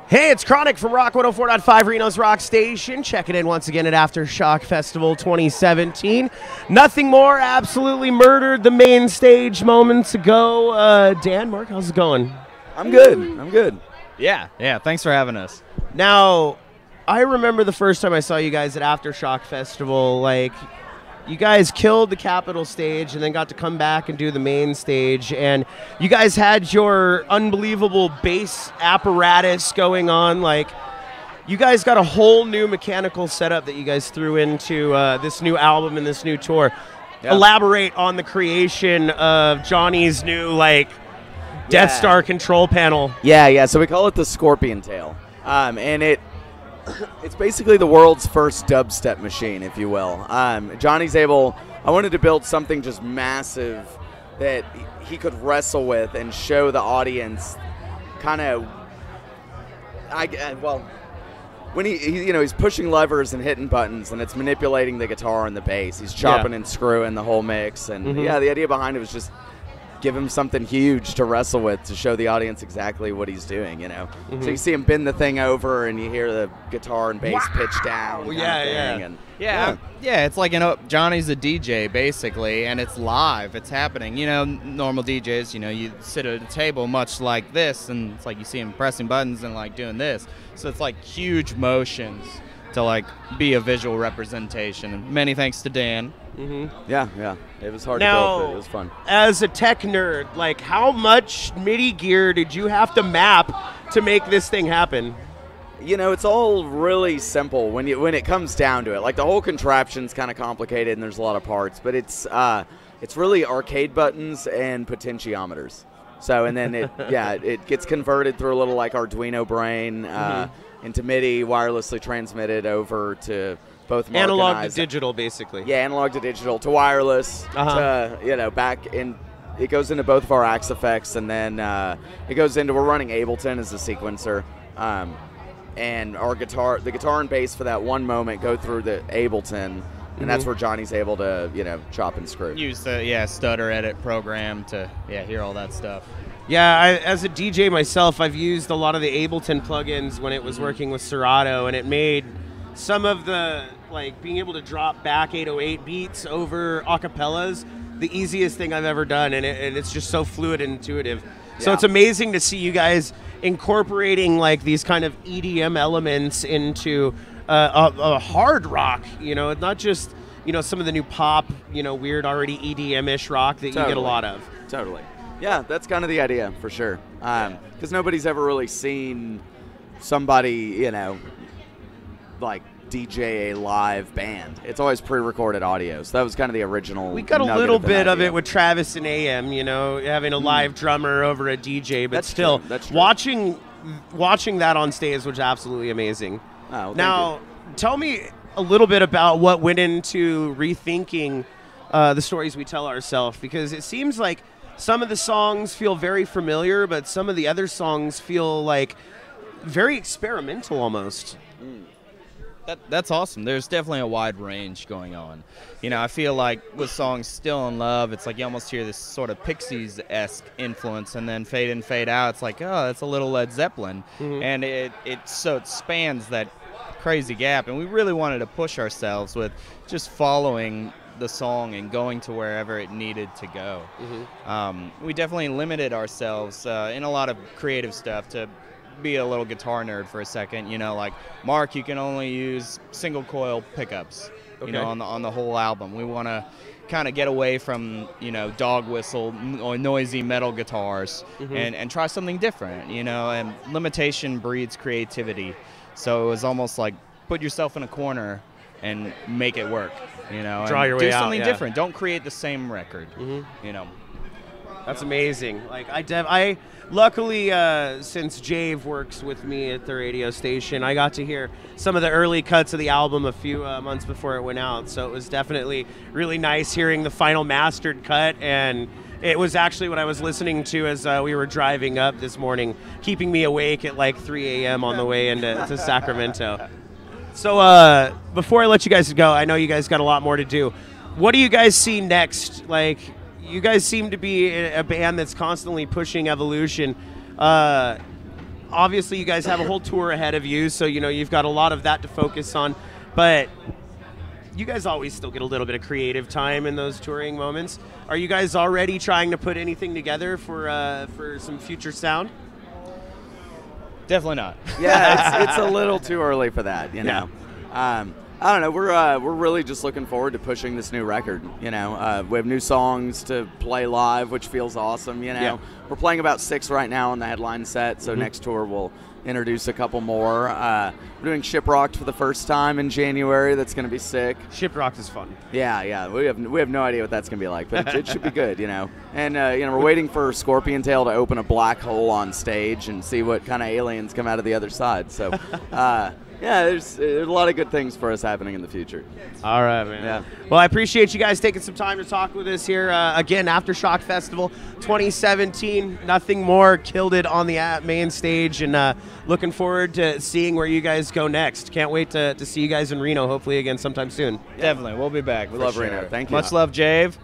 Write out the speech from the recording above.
Hey, it's Chronic from Rock 104.5, Reno's Rock Station. Checking in once again at Aftershock Festival 2017. Nothing More absolutely murdered the main stage moments ago. Dan, Mark, how's it going? I'm good. Yeah, thanks for having us. Now, I remember the first time I saw you guys at Aftershock Festival, like, you guys killed the Capitol stage and then got to come back and do the main stage. And you guys had your unbelievable bass apparatus going on. Like, you guys got a whole new mechanical setup that you guys threw into this new album and this new tour. Yeah. Elaborate on the creation of Johnny's new, like, Death Star control panel. Yeah. So we call it the Scorpion Tail. And it's basically the world's first dubstep machine, if you will. Johnny's I wanted to build something just massive that he could wrestle with and show the audience kind of, when he's pushing levers and hitting buttons and it's manipulating the guitar and the bass. He's chopping and screwing the whole mix. And the idea behind it was just give him something huge to wrestle with to show the audience exactly what he's doing, you know. So you see him bend the thing over and you hear the guitar and bass pitch down. It's like, Johnny's a DJ basically, and it's live, it's happening. Normal DJs, you sit at a table much like this, and it's like you see him pressing buttons and like doing this. So it's like huge motions to like be a visual representation. And many thanks to Dan. Yeah. It was hard to build, but it was fun. As a tech nerd, like, how much MIDI gear did you have to map to make this thing happen? It's all really simple when it comes down to it. Like, the whole contraption's kind of complicated and there's a lot of parts, but it's really arcade buttons and potentiometers. So, and then it gets converted through a little like Arduino brain into MIDI, wirelessly transmitted over to both Mark analog and to digital, basically. Yeah, analog to digital to wireless to back in. It goes into both of our Axe effects, and then it goes into, we're running Ableton as a sequencer, and the guitar and bass for that one moment go through the Ableton, and that's where Johnny's able to chop and screw. Use the stutter edit program to hear all that stuff. Yeah, as a DJ myself, I've used a lot of the Ableton plugins when it was working with Serato, and it made some of the, like, being able to drop back 808 beats over acapellas the easiest thing I've ever done, and it's just so fluid and intuitive. So it's amazing to see you guys incorporating like these kind of EDM elements into a hard rock, not just some of the new pop, weird already EDM-ish rock that you get a lot of. Totally. Yeah, that's kind of the idea for sure. Because nobody's ever really seen somebody, like DJ a live band. It's always pre-recorded audio. So that was kind of the original. We got a little bit of it with Travis and AM, having a live drummer over a DJ, but still, That's true. watching that on stage was absolutely amazing. Oh, well, now, tell me a little bit about what went into rethinking the stories we tell ourselves, because it seems like some of the songs feel very familiar, but some of the other songs feel like very experimental almost. That's awesome. There's definitely a wide range going on. I feel like with songs Still in Love, it's like you almost hear this sort of Pixies-esque influence, and then Fade In, Fade Out, it's like, oh, that's a little Led Zeppelin. And it spans that crazy gap, and we really wanted to push ourselves with just following the song and going to wherever it needed to go. We definitely limited ourselves in a lot of creative stuff to be a little guitar nerd for a second. Like Mark, you can only use single coil pickups on the whole album. We want to kind of get away from dog whistle or noisy metal guitars and try something different. And limitation breeds creativity, so it was almost like put yourself in a corner and make it work. Draw your way out. Do something different. Don't create the same record. That's amazing. Like, I luckily, since Jave works with me at the radio station, I got to hear some of the early cuts of the album a few months before it went out. So it was definitely really nice hearing the final mastered cut. And it was actually what I was listening to as we were driving up this morning, keeping me awake at like 3 a.m. on the way into Sacramento. So before I let you guys go, I know you guys got a lot more to do. What do you guys see next? Like, you guys seem to be a band that's constantly pushing evolution. obviously you guys have a whole tour ahead of you, so you've got a lot of that to focus on, but you guys always still get a little bit of creative time in those touring moments. Are you guys already trying to put anything together for some future sound? Definitely not. Yeah, it's a little too early for that, I don't know. We're really just looking forward to pushing this new record. We have new songs to play live, which feels awesome. Yeah. We're playing about 6 right now on the headline set. So next tour we'll introduce a couple more. We're doing Shiprocked for the first time in January. That's going to be sick. Shiprocked is fun. Yeah. We have no idea what that's going to be like, but it should be good. And we're waiting for Scorpion Tail to open a black hole on stage and see what kind of aliens come out of the other side. So. Yeah, there's a lot of good things for us happening in the future. All right, man. Yeah. Well, I appreciate you guys taking some time to talk with us here. Again, Aftershock Festival 2017. Nothing more. Killed it on the main stage, and looking forward to seeing where you guys go next. Can't wait to see you guys in Reno, hopefully again sometime soon. Definitely. We'll be back. We love Reno. Thank you. Much love, Jave.